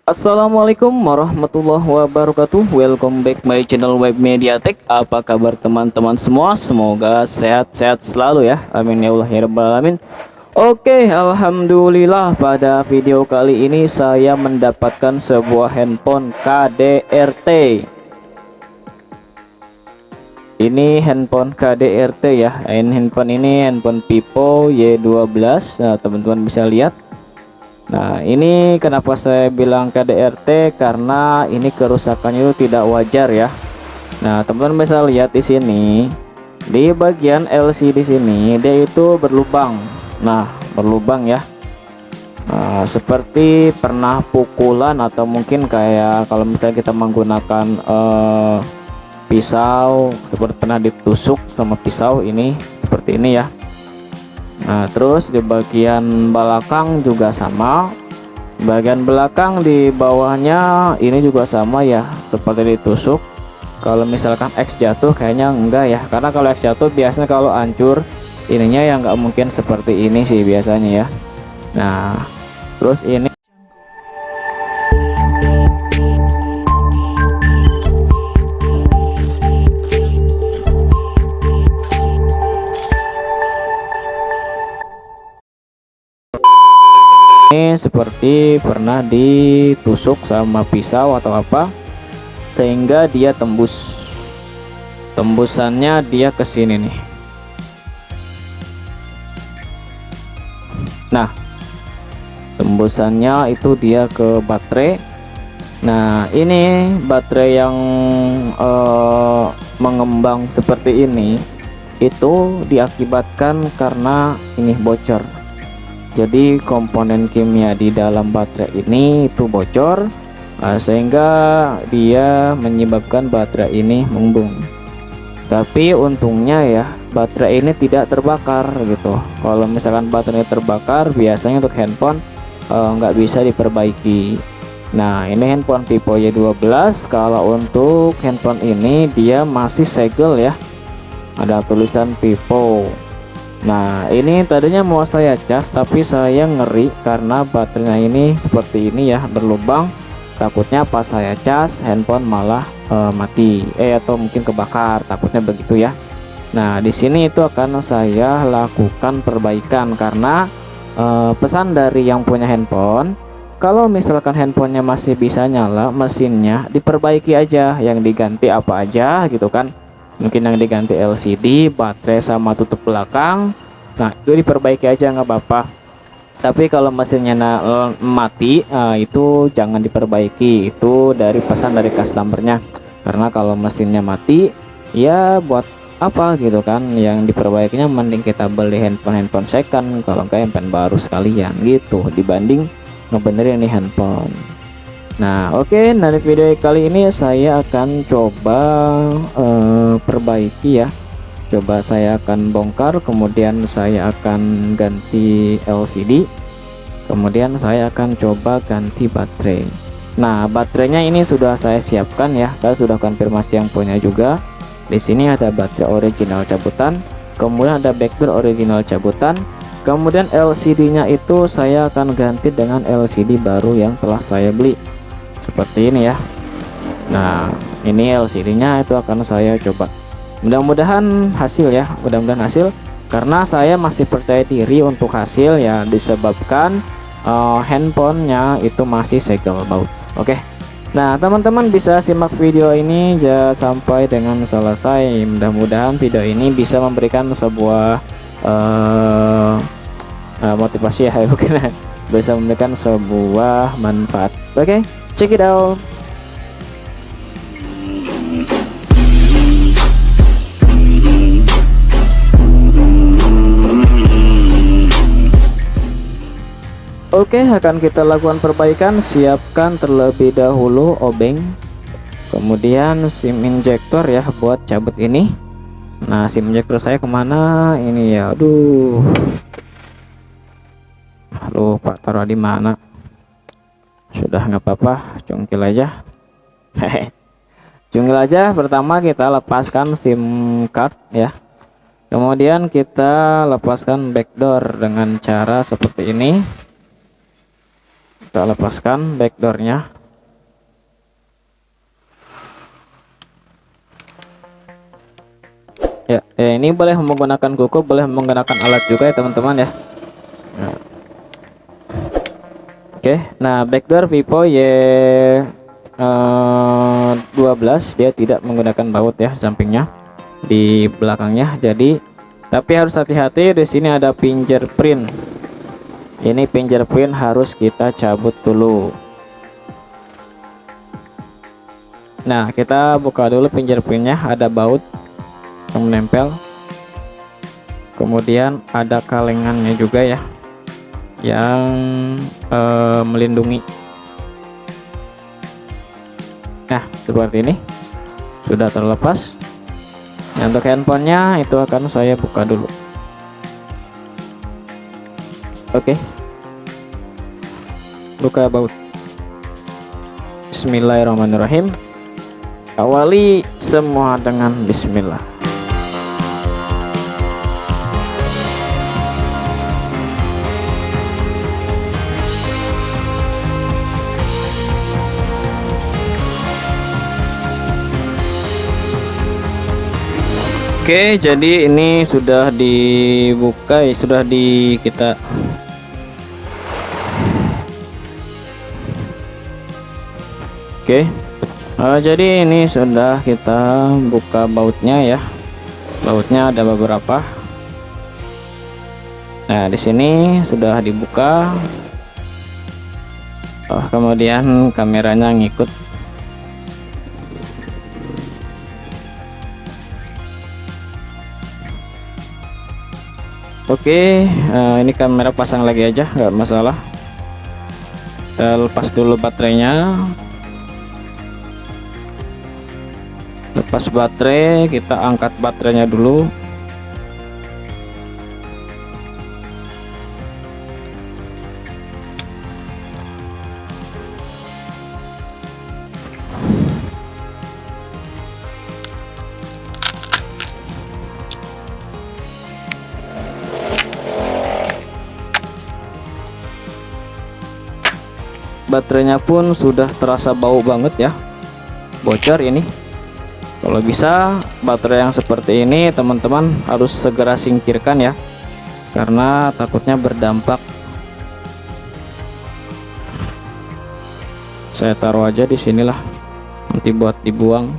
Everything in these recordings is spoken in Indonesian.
Assalamualaikum warahmatullahi wabarakatuh. Welcome back my channel Web Media Tech. Apa kabar teman-teman semua? Semoga sehat-sehat selalu ya. Amin ya Allah ya rabbal alamin. Oke, alhamdulillah pada video kali ini saya mendapatkan sebuah handphone KDRT. Ini handphone KDRT ya. Handphone ini handphone Vivo Y12. Nah, teman-teman bisa lihat. Nah, ini kenapa saya bilang KDRT, karena ini kerusakannya itu tidak wajar ya. Nah, teman-teman bisa lihat di sini di bagian LCD sini dia itu berlubang. Nah, berlubang ya. Nah, seperti pernah pukulan atau mungkin kayak kalau misalnya kita menggunakan pisau, seperti pernah ditusuk sama pisau ini seperti ini ya. Nah, terus di bagian belakang juga sama. Bagian belakang di bawahnya ini juga sama ya, seperti ditusuk. Kalau misalkan X jatuh kayaknya enggak ya, karena kalau X jatuh biasanya kalau hancur ininya yang nggak mungkin seperti ini sih biasanya ya. Nah, terus ini seperti pernah ditusuk sama pisau atau apa sehingga dia tembusannya dia ke sini nih. Nah, tembusannya itu dia ke baterai. Nah, ini baterai yang mengembang seperti ini itu diakibatkan karena ini bocor. Jadi komponen kimia di dalam baterai ini itu bocor, sehingga dia menyebabkan baterai ini mengembung. Tapi untungnya ya baterai ini tidak terbakar gitu. Kalau misalkan baterai terbakar biasanya untuk handphone nggak bisa diperbaiki. Nah, ini handphone Vivo Y12. Kalau untuk handphone ini dia masih segel ya, ada tulisan Vivo. Nah, ini tadinya mau saya cas tapi saya ngeri karena baterainya ini seperti ini ya, berlubang. Takutnya pas saya cas handphone malah mati atau mungkin kebakar, takutnya begitu ya. Nah, di sini itu akan saya lakukan perbaikan karena pesan dari yang punya handphone, kalau misalkan handphonenya masih bisa nyala mesinnya, diperbaiki aja, yang diganti apa aja gitu kan. Mungkin yang diganti LCD, baterai sama tutup belakang. Nah, itu diperbaiki aja nggak apa-apa. Tapi kalau mesinnya mati, itu jangan diperbaiki. Itu dari pesan dari customernya. Karena kalau mesinnya mati, ya buat apa gitu kan? Yang diperbaikinya mending kita beli handphone second, kalau enggak handphone baru sekalian gitu, dibanding ngebenerin nih handphone. Nah, oke, dari video kali ini saya akan coba perbaiki ya. Coba saya akan bongkar, kemudian saya akan ganti LCD, kemudian saya akan coba ganti baterai. Nah, baterainya ini sudah saya siapkan ya. Saya sudah konfirmasi yang punya juga. Di sini ada baterai original cabutan, kemudian ada backdoor original cabutan. Kemudian LCD-nya itu saya akan ganti dengan LCD baru yang telah saya beli. Seperti ini ya. Nah, ini LCD-nya itu akan saya coba. Mudah-mudahan hasil ya, mudah-mudahan hasil, karena saya masih percaya diri untuk hasil ya, disebabkan handphonenya itu masih segel baut. Oke. Nah, teman-teman bisa simak video ini sampai dengan selesai. Mudah-mudahan video ini bisa memberikan sebuah motivasi ya, bukan, bisa memberikan sebuah manfaat. Oke, check it out. Oke, akan kita lakukan perbaikan. Siapkan terlebih dahulu obeng, kemudian SIM injektor ya buat cabut ini. Nah, SIM injektor saya kemana ini ya? Aduh, lupa taruh di mana. Sudah nggak apa-apa, cungkil aja. Hehe, cungkil aja. Pertama kita lepaskan SIM card ya. Kemudian kita lepaskan backdoor dengan cara seperti ini. Kita lepaskan backdoornya. Ya, ini boleh menggunakan kuku, boleh menggunakan alat juga ya teman-teman ya. Nah. Oke, nah backdoor Vivo Y12 dia tidak menggunakan baut ya sampingnya di belakangnya. Jadi tapi harus hati-hati, di sini ada fingerprint. Ini fingerprint harus kita cabut dulu. Nah, kita buka dulu fingerprintnya, ada baut yang menempel. Kemudian ada kalengannya juga ya, yang melindungi. Nah, seperti ini sudah terlepas. Nah, untuk handphonenya itu akan saya buka dulu. Oke, buka baut. Bismillahirrahmanirrahim. Awali semua dengan bismillah. Oke, jadi ini sudah dibuka ya, sudah kita Oke. Jadi ini sudah kita buka bautnya ya. Bautnya ada beberapa. Nah, di sini sudah dibuka. Kemudian kameranya ngikut. Oke, ini kamera pasang lagi aja, nggak masalah. Kita lepas dulu baterainya. Lepas baterai, kita angkat baterainya dulu. Baterainya pun sudah terasa bau banget ya, bocor ini. Kalau bisa baterai yang seperti ini teman-teman harus segera singkirkan ya, karena takutnya berdampak. Saya taruh aja di sinilah, nanti buat dibuang.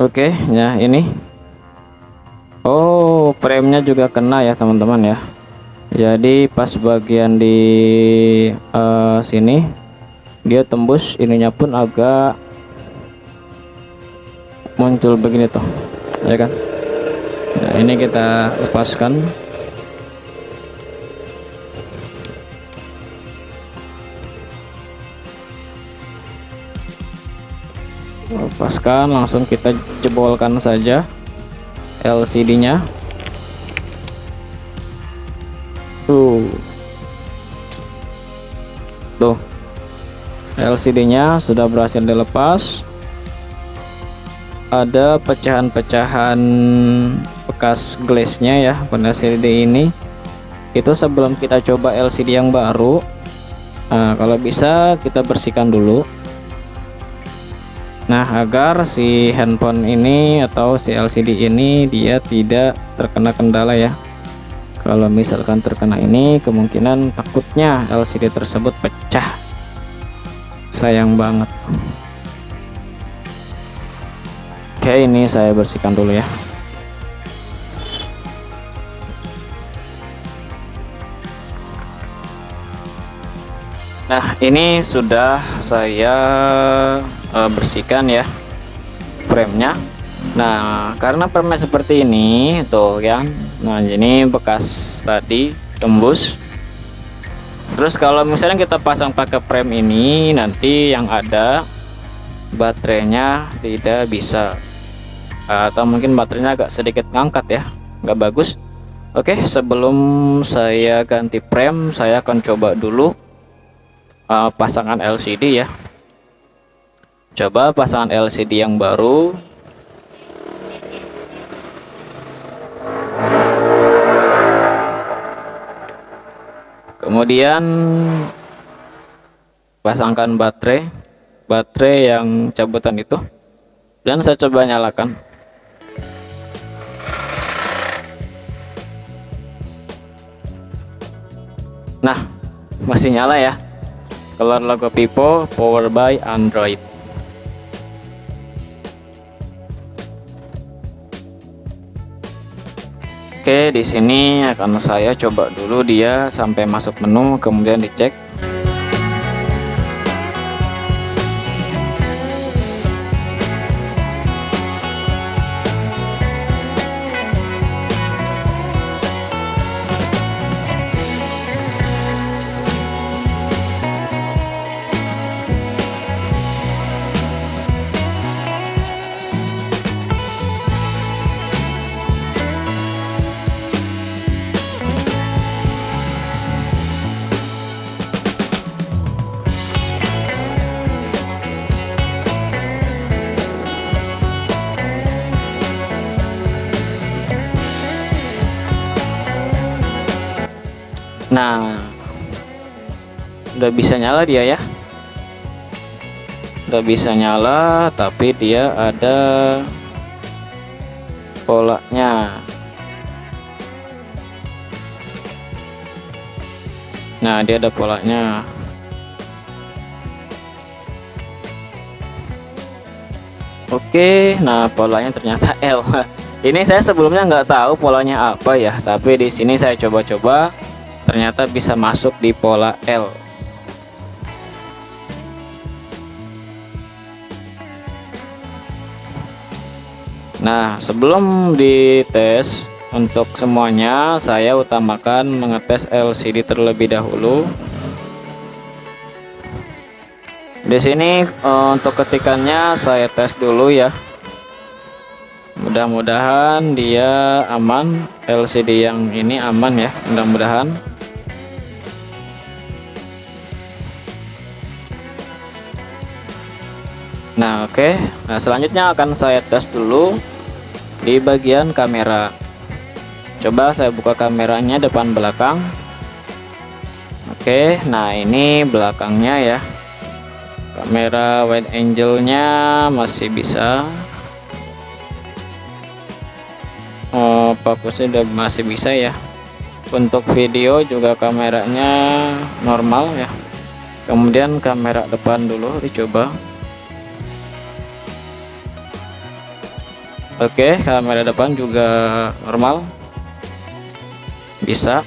Oke, ya ini. Oh, premnya juga kena ya teman-teman ya. Jadi pas bagian di sini dia tembus, ininya pun agak muncul begini tuh ya kan. Nah, ini kita lepaskan. Lepaskan, langsung kita jebolkan saja LCD-nya. Tuh, LCD-nya sudah berhasil dilepas. Ada pecahan-pecahan bekas glassnya ya pada LCD ini. Itu sebelum kita coba LCD yang baru. Nah, kalau bisa kita bersihkan dulu. Nah, agar si handphone ini atau si LCD ini dia tidak terkena kendala ya. Kalau misalkan terkena ini, kemungkinan takutnya LCD tersebut pecah. Sayang banget. Oke, ini saya bersihkan dulu ya. Nah, ini sudah saya bersihkan ya framenya. Nah, karena permen seperti ini tuh kan, nah ini bekas tadi tembus. Terus kalau misalnya kita pasang pakai frame ini, nanti yang ada baterainya tidak bisa, atau mungkin baterainya agak sedikit ngangkat ya, nggak bagus. Oke, sebelum saya ganti frame, saya akan coba dulu pasangan LCD ya. Coba pasangan LCD yang baru. Kemudian pasangkan baterai yang cabutan itu, dan saya coba nyalakan. Nah, masih nyala ya. Keluar logo Vivo Power by Android. Oke, di sini akan saya coba dulu dia sampai masuk menu, kemudian dicek. Nah, udah bisa nyala dia ya. Udah bisa nyala, tapi dia ada polanya. Nah, dia ada polanya. Oke, nah polanya ternyata L. Ini saya sebelumnya nggak tahu polanya apa ya, tapi di sini saya coba-coba, ternyata bisa masuk di pola L. Nah, sebelum dites untuk semuanya, saya utamakan mengetes LCD terlebih dahulu. Di sini untuk ketikannya saya tes dulu ya. Mudah-mudahan dia aman, LCD yang ini aman ya, mudah-mudahan. Nah, oke. Nah, selanjutnya akan saya tes dulu di bagian kamera. Coba saya buka kameranya depan belakang. Oke, nah ini belakangnya ya. Kamera wide angle-nya masih bisa. Fokusnya udah masih bisa ya. Untuk video juga kameranya normal ya. Kemudian kamera depan dulu dicoba. Oke, kamera depan juga normal, bisa.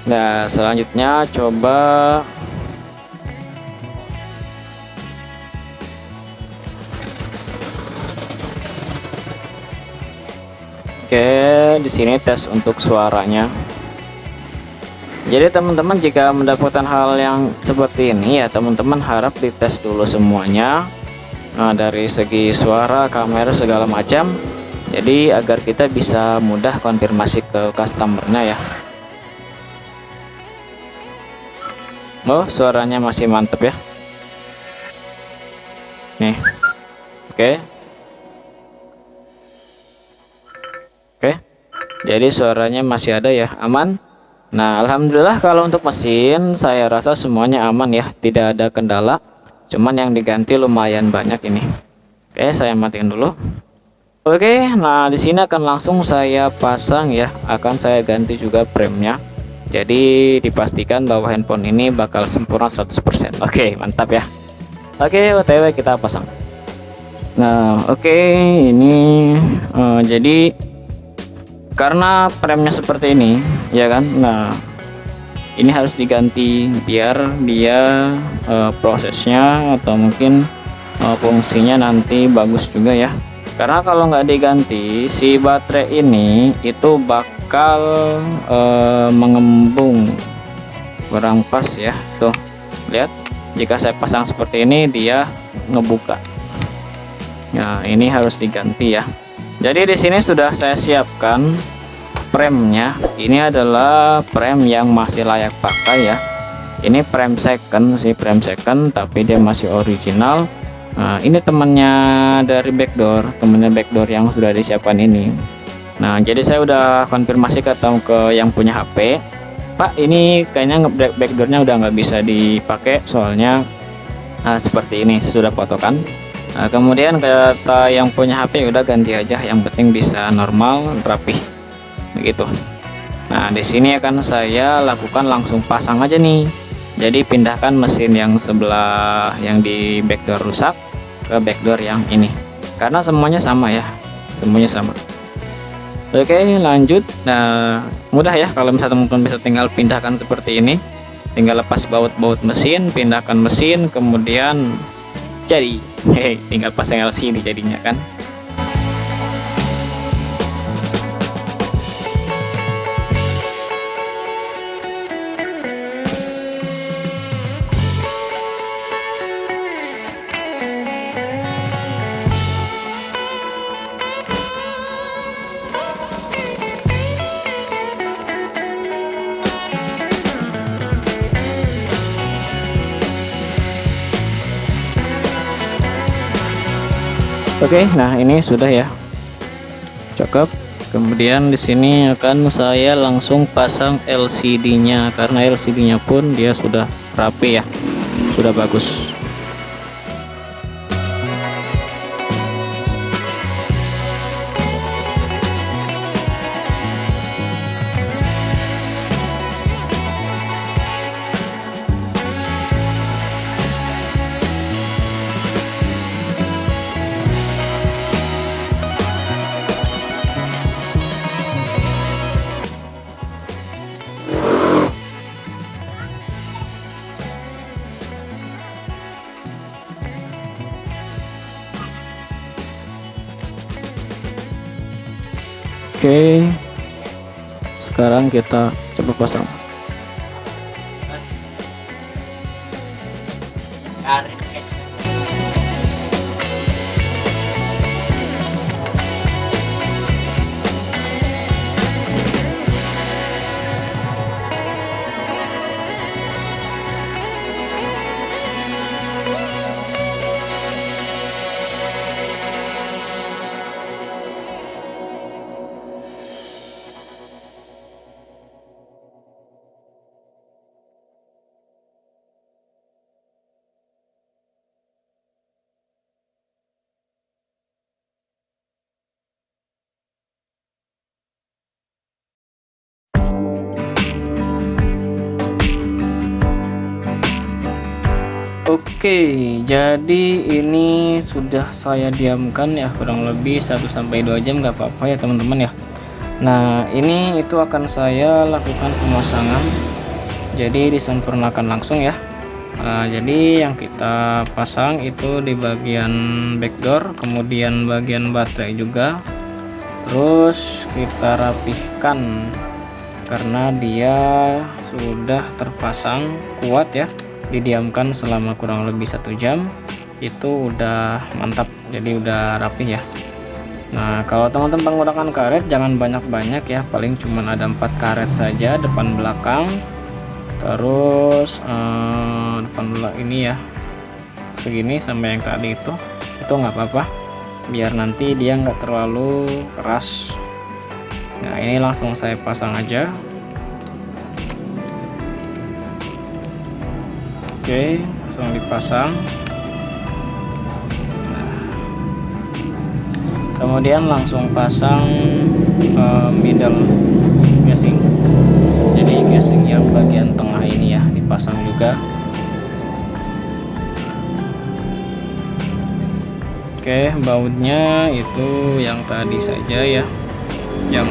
Nah, selanjutnya coba di sini tes untuk suaranya. Jadi teman-teman, jika mendapatkan hal yang seperti ini ya, teman-teman harap dites dulu semuanya. Nah, dari segi suara, kamera, segala macam, jadi agar kita bisa mudah konfirmasi ke customernya ya. Oh, suaranya masih mantep ya. Nih, oke. Jadi suaranya masih ada ya, aman. Nah, alhamdulillah kalau untuk mesin saya rasa semuanya aman ya, tidak ada kendala. Cuman yang diganti lumayan banyak ini. Oke, saya matiin dulu. Oke, nah di sini akan langsung saya pasang ya. Akan saya ganti juga premnya. Jadi dipastikan bahwa handphone ini bakal sempurna 100%. Oke, mantap ya. Oke, OTW kita pasang. Nah, oke, ini jadi karena premnya seperti ini, ya kan? Nah, ini harus diganti biar dia prosesnya atau mungkin fungsinya nanti bagus juga ya. Karena kalau nggak diganti, si baterai ini itu bakal mengembung, kurang pas ya. Tuh, lihat, jika saya pasang seperti ini dia ngebuka. Nah, ini harus diganti ya. Jadi di sini sudah saya siapkan premnya. Ini adalah prem yang masih layak pakai ya. Ini prem second sih, prem second, tapi dia masih original. Nah, ini temannya dari temannya backdoor yang sudah disiapkan ini. Nah, jadi saya udah konfirmasi ke yang punya HP. Pak, ini kayaknya backdoornya udah nggak bisa dipakai soalnya seperti ini sudah potokan. Kemudian kata yang punya HP udah ganti aja, yang penting bisa normal rapih begitu. Nah, di sini akan saya lakukan langsung pasang aja nih. Jadi pindahkan mesin yang sebelah yang di backdoor rusak ke backdoor yang ini, karena semuanya sama ya, semuanya sama. Oke, lanjut. Nah, mudah ya kalau misalnya teman-teman bisa tinggal pindahkan seperti ini, tinggal lepas baut-baut mesin, pindahkan mesin, kemudian jadi tinggal pasang LCD jadinya kan. Oke, nah ini sudah ya, cakep. Kemudian di sini akan saya langsung pasang LCD-nya, karena LCD-nya pun dia sudah rapi ya, sudah bagus. Oke, sekarang kita coba pasang. Oke, jadi ini sudah saya diamkan ya kurang lebih 1-2 jam, nggak apa-apa ya teman-teman ya. Nah, ini itu akan saya lakukan pemasangan, jadi disempurnakan langsung ya. Jadi yang kita pasang itu di bagian backdoor, kemudian bagian baterai juga, terus kita rapihkan karena dia sudah terpasang kuat ya, didiamkan selama kurang lebih 1 jam, itu udah mantap, jadi udah rapih ya. Nah, kalau teman-teman menggunakan karet jangan banyak-banyak ya, paling cuman ada 4 karet saja, depan belakang, terus depan belakang ini ya segini sama yang tadi itu nggak apa-apa, biar nanti dia nggak terlalu keras. Nah, ini langsung saya pasang aja. Oke, langsung dipasang. Kemudian langsung pasang middle casing. Jadi casing yang bagian tengah ini ya dipasang juga. Oke, bautnya itu yang tadi saja ya, yang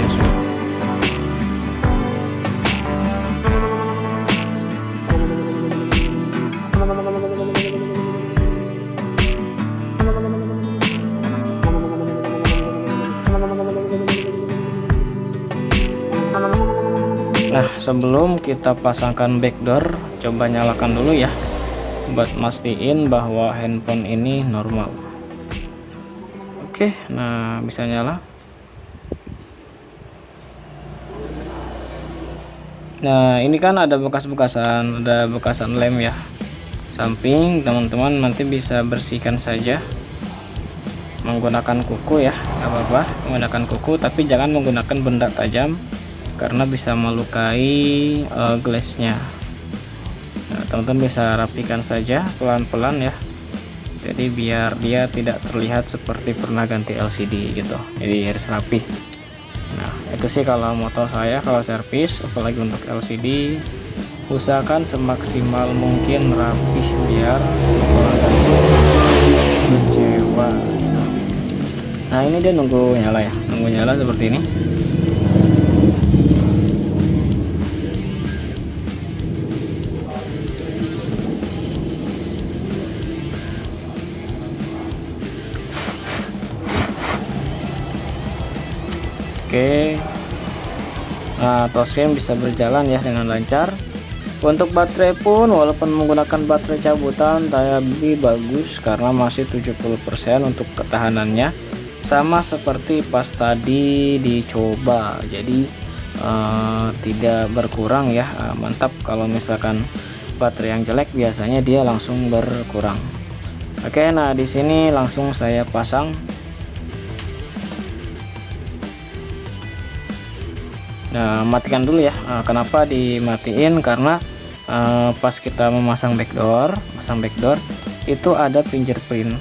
Nah, sebelum kita pasangkan backdoor, coba nyalakan dulu ya buat mastiin bahwa handphone ini normal. Oke, nah bisa nyala. Nah, ini kan ada bekas-bekasan, ada bekasan lem ya samping. Teman-teman nanti bisa bersihkan saja menggunakan kuku ya, nggak apa-apa menggunakan kuku, tapi jangan menggunakan benda tajam karena bisa melukai glassnya. Nah, teman-teman bisa rapikan saja pelan-pelan ya, jadi biar dia tidak terlihat seperti pernah ganti LCD gitu, jadi harus rapi. Nah, itu sih kalau moto saya kalau servis, apalagi untuk LCD, usahakan semaksimal mungkin rapi biar si pelanggan kecewa gitu. Nah, ini dia nunggu nyala ya, nunggu nyala seperti ini. Oke, nah touchscreen bisa berjalan ya dengan lancar. Untuk baterai pun walaupun menggunakan baterai cabutan tapi bagus karena masih 70% untuk ketahanannya, sama seperti pas tadi dicoba, jadi tidak berkurang ya. Mantap. Kalau misalkan baterai yang jelek biasanya dia langsung berkurang. Oke, nah di sini langsung saya pasang. Nah, matikan dulu ya. Kenapa dimatiin? Karena pas kita memasang backdoor, itu ada fingerprint.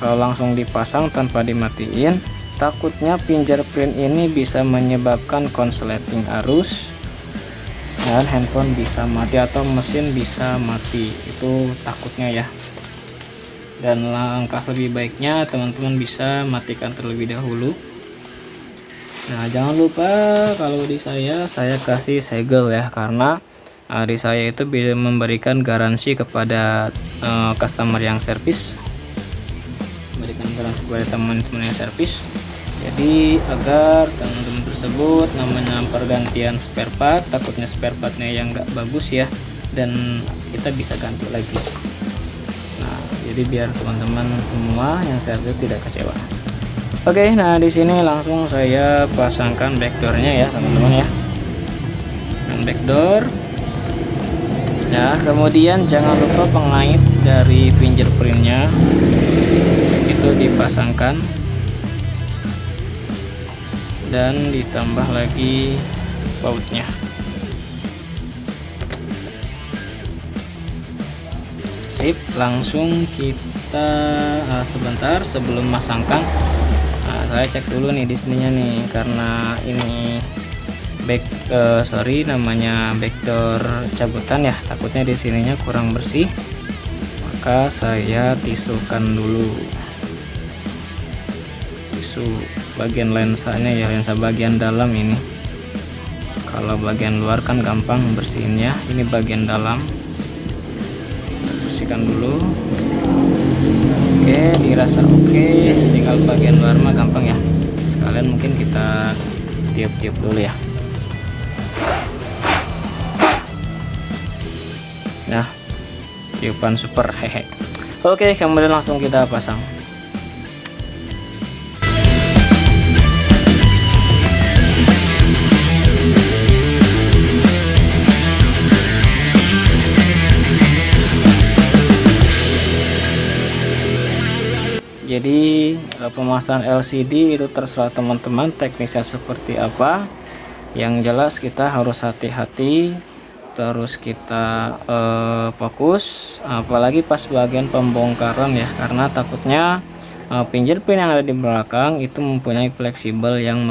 Kalau langsung dipasang tanpa dimatiin, takutnya fingerprint ini bisa menyebabkan konsleting arus dan handphone bisa mati atau mesin bisa mati. Itu takutnya ya. Dan langkah lebih baiknya teman-teman bisa matikan terlebih dahulu. Nah, jangan lupa kalau di saya kasih segel ya, karena di saya itu bisa memberikan garansi kepada customer yang servis, memberikan garansi kepada teman-teman yang servis. Jadi agar teman-teman tersebut namanya pergantian spare part, takutnya spare partnya yang nggak bagus ya, dan kita bisa ganti lagi. Nah, jadi biar teman-teman semua yang servis tidak kecewa. Oke, nah di sini langsung saya pasangkan backdoornya ya teman-teman ya. Pasangkan backdoor. Nah, kemudian jangan lupa pengait dari fingerprintnya itu dipasangkan dan ditambah lagi bautnya. Sip, langsung kita sebentar sebelum masangkan. Nah, saya cek dulu nih di sininya nih, karena ini namanya backdoor cabutan ya, takutnya di sininya kurang bersih, maka saya tisukan dulu, tisu bagian lensanya ya, lensa bagian dalam ini. Kalau bagian luar kan gampang bersihinnya, ini bagian dalam bersihkan dulu. Oke, dirasa oke, tinggal bagian luar mah gampang ya. Sekalian mungkin kita tiup-tiup dulu ya. Nah, tiupan super hehe. Oke, kemudian langsung kita pasang. Jadi pemasangan LCD itu terserah teman-teman teknisnya seperti apa. Yang jelas kita harus hati-hati, terus kita fokus, apalagi pas bagian pembongkaran ya, karena takutnya fingerprint yang ada di belakang itu mempunyai fleksibel yang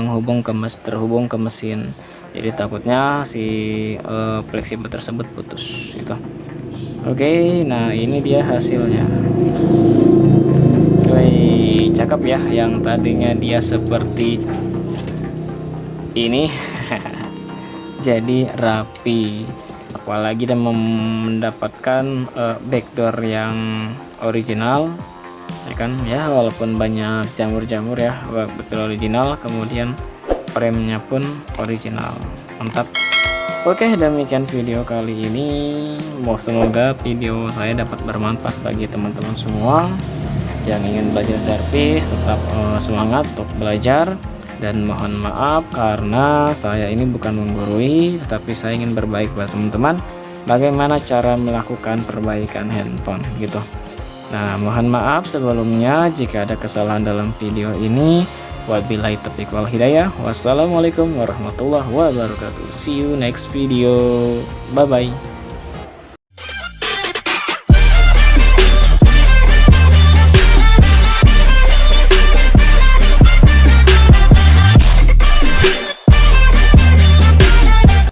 terhubung ke mesin. Jadi takutnya si fleksibel tersebut putus gitu. Oke, nah ini dia hasilnya. Wih, cakep ya, yang tadinya dia seperti ini jadi rapi, apalagi dan mendapatkan backdoor yang original ya kan ya, walaupun banyak jamur-jamur ya, betul original. Kemudian frame-nya pun original, mantap. Oke, demikian video kali ini. Semoga video saya dapat bermanfaat bagi teman-teman semua yang ingin belajar servis. Tetap semangat untuk belajar, dan mohon maaf karena saya ini bukan menggurui, tetapi saya ingin berbaik buat teman-teman bagaimana cara melakukan perbaikan handphone gitu. Nah, mohon maaf sebelumnya jika ada kesalahan dalam video ini. Wabillahi taufiq wal hidayah. Wassalamualaikum warahmatullahi wabarakatuh. See you next video. Bye bye.